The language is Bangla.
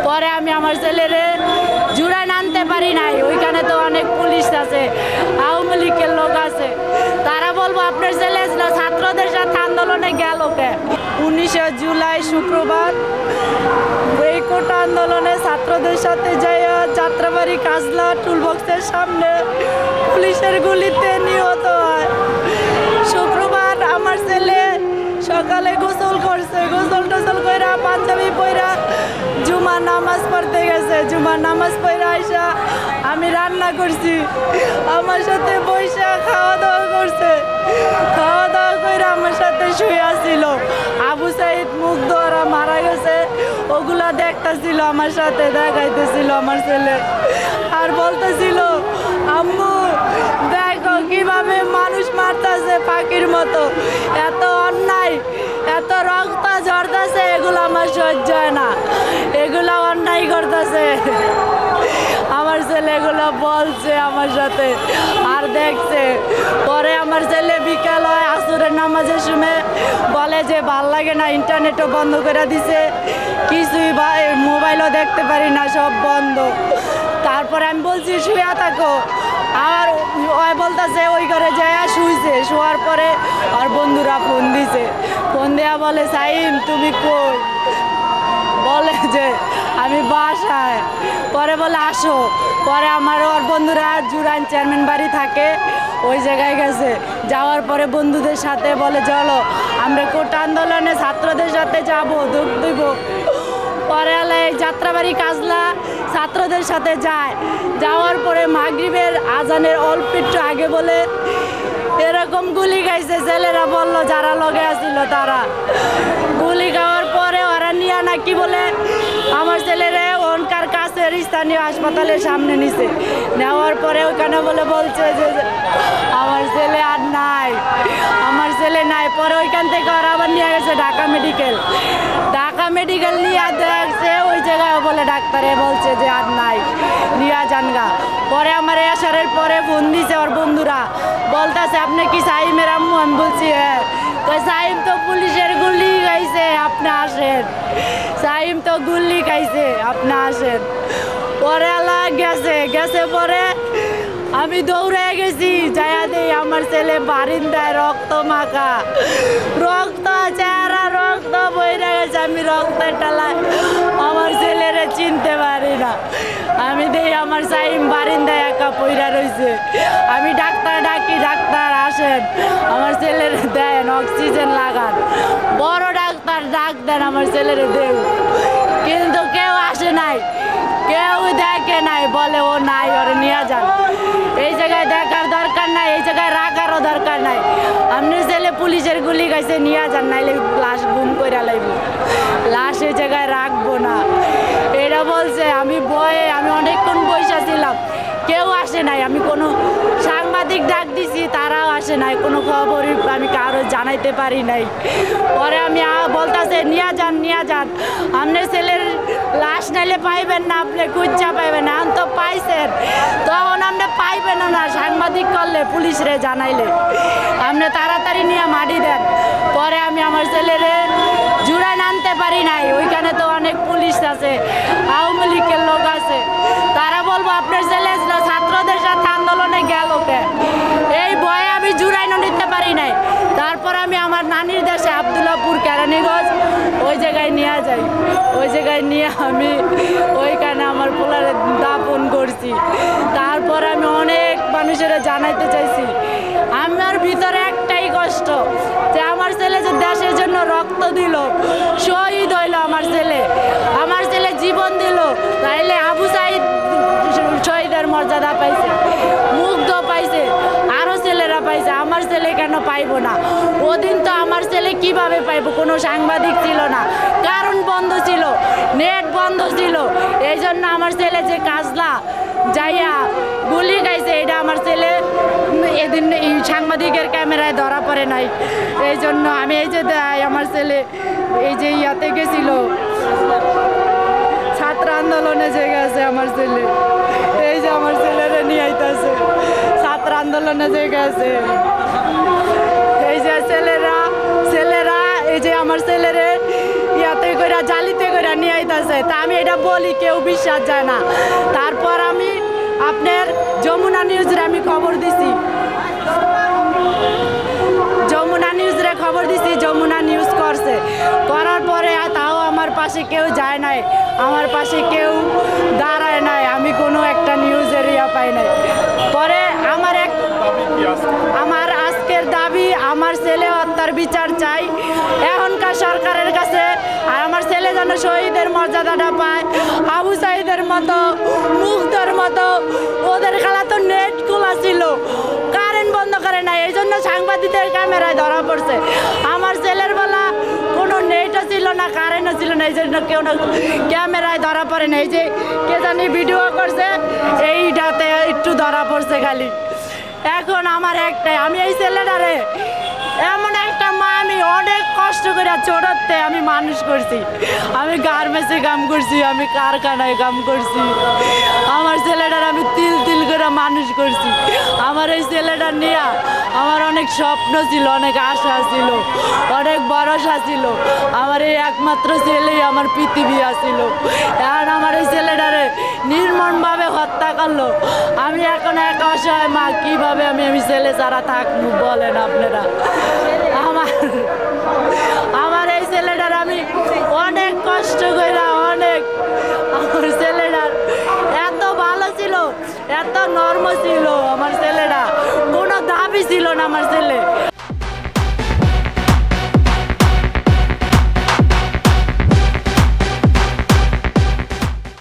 পরে আমি আমার ছেলেরে জুড়ায় আনতে পারি নাই, ওইখানে তো অনেক পুলিশ আছে, আওয়ামী লীগের লোক আছে, তারা বলবো আপনার ছেলে ছাত্রদের সাথে আন্দোলনে গেল কে। 19 জুলাই শুক্রবার এই কোটা আন্দোলনে ছাত্রদের সাথে যাইয়া যাত্রাবাড়ি কাজলা টুলবক্সের সামনে পুলিশের গুলিতে নিহত হয়। শুক্রবার আমার ছেলে সকালে গোসল করছে, গোসল টোসল কইরা পাঞ্জাবি পইরা জুমার নামাজ পড়তে গেছে। জুমার নামাজ পড়ে আইসা আমি রান্না করছি, আমার সাথে বৈশা খাওয়া দাওয়া করছে, খাওয়া দাওয়া করে আমার সাথে শুয়ে আসছিল। আবু সাইদ মুগ্ধ ওরা মারা গেছে ওগুলা দেখতেছিল, আমার সাথে দেখাইতেছিল আমার ছেলে, আর বলতেছিল আম্মু দেখো কিভাবে মানুষ মারতেছে পাখির মতো, এত অন্যায়, এত রক্ত ঝরতেছে, এগুলো আমার সহ্য হয় না, এগুলো অন্যায় করতেছে। আমার ছেলে এগুলো বলছে আমার সাথে আর দেখছে। পরে আমার ছেলে বিকাল হয় আসরের নামাজের সময় বলে যে ভাল লাগে না, ইন্টারনেটও বন্ধ করে দিছে, কিছুই মোবাইলও দেখতে পারি না, সব বন্ধ। তারপরে আমি বলছি শুয়ে থাকো, আর ওই বলতেছে ওই ঘরে যায় শুইছে, শোয়ার পরে আর বন্ধুরা ফোন দিছে, ফোন দেওয়া বলে সাইম তুমি কই, বলে যে আমি বাসায়, পরে বলে আসো। পরে আমার ওর বন্ধুরা জুরাইন চেয়ারম্যান বাড়ি থাকে ওই জায়গায় গেছে, যাওয়ার পরে বন্ধুদের সাথে বলে চলো আমরা কোটা আন্দোলনে ছাত্রদের সাথে যাবো, দুঃখ দিব। পরে যাত্রাবাড়ি কাজলা ছাত্রদের সাথে যায়, যাওয়ার পরে মাগরিবের আজানের অল্প একটু আগে বলে এরকম গুলি খাইছে, ছেলেরা বললো যারা লগে আসছিল তারা। গুলি খাওয়ার পরে ওরা নিয়ে নাকি বলে আমার ছেলেরে ওনকার কাছের স্থানীয় হাসপাতালের সামনে নিছে, নেওয়ার পরে ওইখানে বলে বলছে যে আমার ছেলে আর নাই, আমার ছেলে নাই। পরে ওইখান থেকে ওরা আবার নিয়ে গেছে ঢাকা মেডিকেল, ঢাকা মেডিকেল নিয়ে দেখছে ওই জায়গায় বলে ডাক্তারে বলছে যে আর নাই, নিয়ে জানগা। পরে আমার আসারের পরে ফোন দিছে ওর বন্ধুরা, বলতেছে আপনি কি সাইমের আম্মু? আমি বলছি হ্যাঁ। সাইম তো পুলিশের গুলি খাইছে, আপনি আসেন, সাইম তো গুলি খাইছে, আপনি আসেন। পরে আল্লাহ গেছে পরে আমি দৌড়ে গেছি, যাইয়া দেই আমার ছেলে বারিন্দায় রক্ত মাখা, রক্ত চেহারা রক্ত বইরে গেছে, আমি রক্তের টালায় আমার ছেলেরে চিনতে পারি না। আমি দেই আমার সাইম বারিন্দায় একা পইরা রয়েছে, আমি ডাক্তার ডাকি, ডাক্তার আসেন আমার ছেলেরে দেন অক্সিজেন লাগান, বড় ডাক্তার ডাক দেন আমার ছেলেরে দেব, কিন্তু কেউ আসে নাই, কেউ দেখে নাই, বলে ও নাই, ওরে নিয়ে যান। এই জায়গায় দেখার দরকার নাই, এই জায়গায় রাখারও দরকার নাই, আপনি ছেলে পুলিশের গুলি খাইছে নিয়ে যান, নাইলে লাশ গুম করে লাইব, লাশ এই জায়গায় রাখবো না, এটা বলছে। আমি ভয়ে আমি অনেকক্ষণ বসে ছিলাম, কেউ আসে নাই, আমি কোনো সাংবাদিক ডাক দিছি তারাও আসে নাই, কোনো খবরই আমি কারো জানাইতে পারি নাই। পরে আমি বলতেছে নিয়ে যান, আপনার ছেলের লাশ নাইলে পাইবেন না, আপনি খুঁজা পাইবেন না, তো পাইছেন, তখন আপনি পাইবেন না, সাংবাদিক করলে পুলিশরে জানাইলে আপনি তাড়াতাড়ি নিয়ে মাটি দেন। পরে আমি আমার ছেলেরে জুড়ায় আনতে পারি নাই, ওইখানে তো অনেক পুলিশ আছে, আওয়ামী লীগের লোক আছে, তারা বলবো আপনার ছেলে ছাত্রদের সাথে আন্দোলনে গেল কে, এই ভয়ে আমি জুড়াই নিতে পারি নাই। তারপর আমি আমার নানির দেশে আবদুল্লাপুর কেরানীগঞ্জ ওই জায়গায় নিয়ে যাই, ওই জায়গায় নিয়ে আমি ওইখানে আমার পোলারে দাপন করছি। তারপর আমি অনেক মানুষের জানাইতে চাইছি, আমার ভিতরে একটাই কষ্ট যে আমার ছেলে যে দেশের জন্য রক্ত দিল, শহীদ হইল, আমার ছেলে জীবন দিল, তাইলে আবু সাইদ শহীদের মর্যাদা পাইছে, মুগ্ধ পাইছে, আরো ছেলেরা পাইছে, আমার ছেলে কেন পাইবো না? ওদিন তো আমার ছেলে কিভাবে পাইবো? কোনো সাংবাদিক ছিল না, কারণ বন্ধ ছিল, নেট বন্ধ ছিল, এই জন্য আমার ছেলে যে কাজলা যাইয়া গুলি খাইছে, এটা আমার ছেলে এদিন এই সাংবাদিকের ক্যামেরায় ধরা পড়ে নাই। এই জন্য আমি এই যে আমার ছেলে এই যে ইয়াতে গেছিল ছাত্র আন্দোলনে যে গেছে আমার ছেলে, এই যে আমার ছেলেরে নিয়ে আইতাছে ছাত্র আন্দোলনে যে গেছে, এই যে ছেলেরা এই যে আমার ছেলেরে ইয়াতে করে জালিতে করে নিয়ে আইতাছে, তা আমি এটা বলি কেউ বিশ্বাস যায় না। তারপর আমি আপনার যমুনা নিউজে আমি খবর দিছি, যমুনা নিউজে খবর দিছি, যমুনা নিউজ করছে, করার পরে তাও আমার পাশে কেউ যায় নাই, আমার পাশে কেউ দাঁড়ায় নাই, আমি কোনো একটা নিউজের ইয়া পাই নাই। পরে আমার আজকের দাবি, আমার ছেলে হত্যার বিচার চাই এখনকার সরকারের কাছে, আর আমার ছেলে যেন শহীদের মর্যাদাটা পায়। আবু সাইদের মতো, মুগ্ধর মতো, ওদের খেলা তো নেট খোলা ছিল, কারেন্ট বন্ধ করে নাই, এই জন্য সাংবাদিকদের ক্যামেরায় ধরা পড়ছে। আমার ছেলের বেলা কোনো নেটও ছিল না, কারেন্টও ছিল না, এই জন্য কেউ না ক্যামেরায় ধরা পড়ে না। এই যে কে জানি ভিডিও করছে, এইটাতে একটু ধরা পড়ছে খালি। এখন আমার একটাই, আমি এই ছেলেটারে এমন একটা মা, আমি অনেক কষ্ট করে ছোটতে আমি মানুষ করছি, আমি গার্মেন্টসে কাম করছি, আমি কারখানায় কাম করছি, আমার ছেলেটার আমি তিল তিল করে মানুষ করছি। আমার এই ছেলেটা নিয়ে আমার অনেক স্বপ্ন ছিল, অনেক আশা ছিল, অনেক ভরসা ছিল। আমার এই একমাত্র ছেলেই আমার পৃথিবী আছিল, এখন আমার এই ছেলেটারে নির্মমভাবে হত্যা করলো। আমি এখন এক অসহায় মা, কীভাবে আমি ছেলে ছাড়া থাকবো বলেন আপনারা। আমার এই ছেলেটার আমি অনেক কষ্ট করে, অনেক, আমার ছেলেটার এত ভালো ছিল, এত নরম ছিল আমার ছেলেটা, কোনো দাবি ছিল না আমার ছেলে।